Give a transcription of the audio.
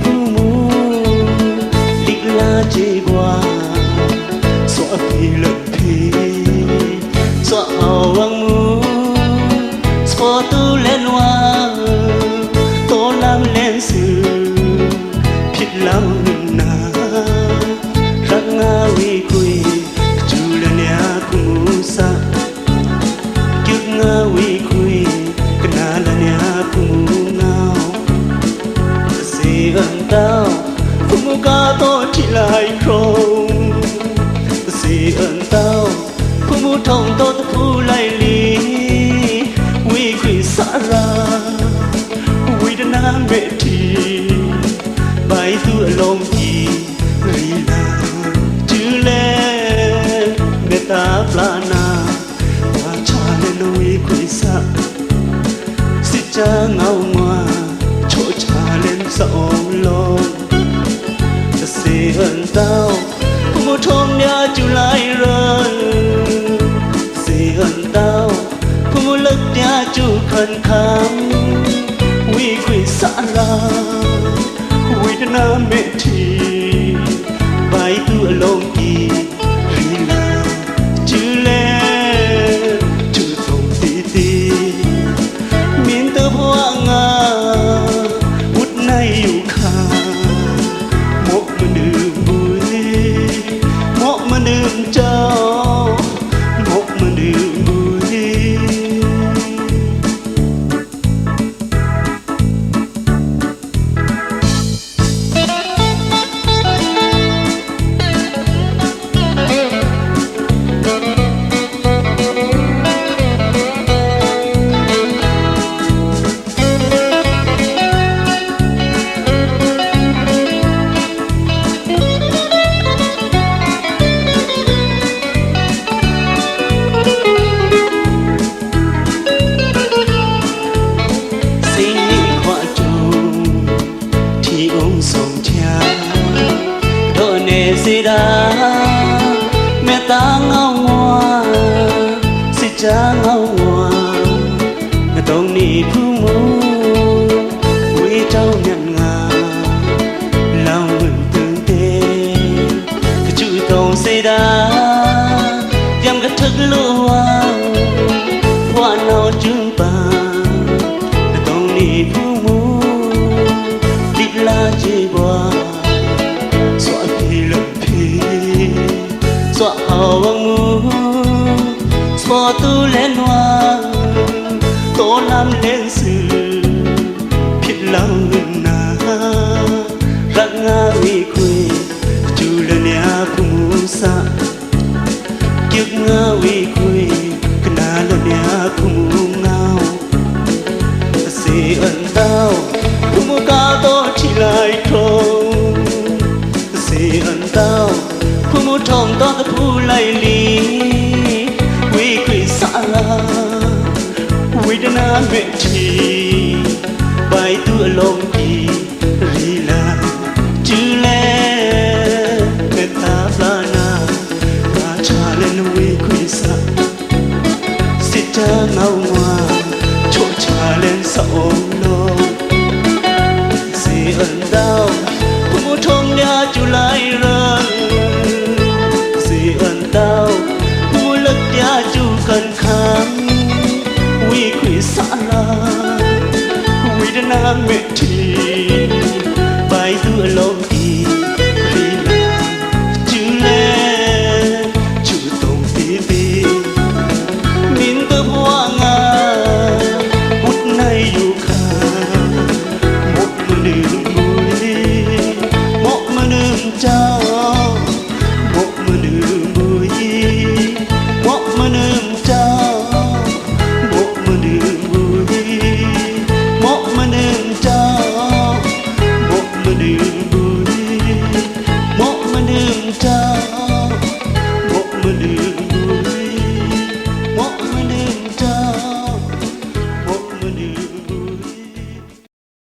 ผู้มูลิกลาเจกว่าสวะพีเลิกพีสวะเอาวังมูสวะตูเล่นว่าโตลำเล่นสื่อผิดลำหนึ่งนารักงาวิคุยจูละเนียผู้มูสะยึกงาวิคุยกนาละเนียผู้มูเงาเสียงเต้าผู้มูกาโตที่ลายโครงเสียงเต้าผู้มูทองโตตะผู้ไลลีวิคุยสาราวิดนาเมทีใบตัวลมกีรีลาจือเลเมตาปลานาวาชาเลนวิคุยสะสิจาเงามาโชชาเลนสองลมเสียงเต้าผู้มูทองยาจุไลเรินเสียงเต้าผู้มูเลิกยาจุคันคำวิคุยสาราวิดนาเมทีใบตัวลมกีรีลาจือเลจือตรงตีมินเตอร์พวงาวุดในอยู่คามกมันดื่มบุยมกมันดื่มเจ้ามกมันดื่มบุยสิดาแม่ตาเงางัวสิจาเงางัวตรงนี้ผู้มูวิเจ้าเมียนงาเล่าเงินตื่นเต้นกระจุยตรงสิดายำกระทึกลัวว่าเนาจึงป่าตรงนี้ผู้มูลิกลาจีบว่าสวะเอาวังมูสวะตูเล่นว่าโตลำเล่นสื่อผิดลำหนึ่งนารักงาวิคุยจูละเนียผู้มูสะยึกงาวิคุยกนาละเนียผู้มูเงาเสียงเต้าผู้มูกาโตที่ลายโครงเสียงเต้าผู้มูทองตอตะผู้ไลลีวิคุยสาราวิดนาเมทีใบตัวลมกีรีลาจือเลเมตาปลานาราชาเลนวิคุยสะสิจาเงามาโชชาเลนสองลมเสียงดาวผู้มูทองยาจุไลเรินเต้าผู้เลิกยาจูกันคำวิคุยสาราวิดนาเมทีใบตัวลม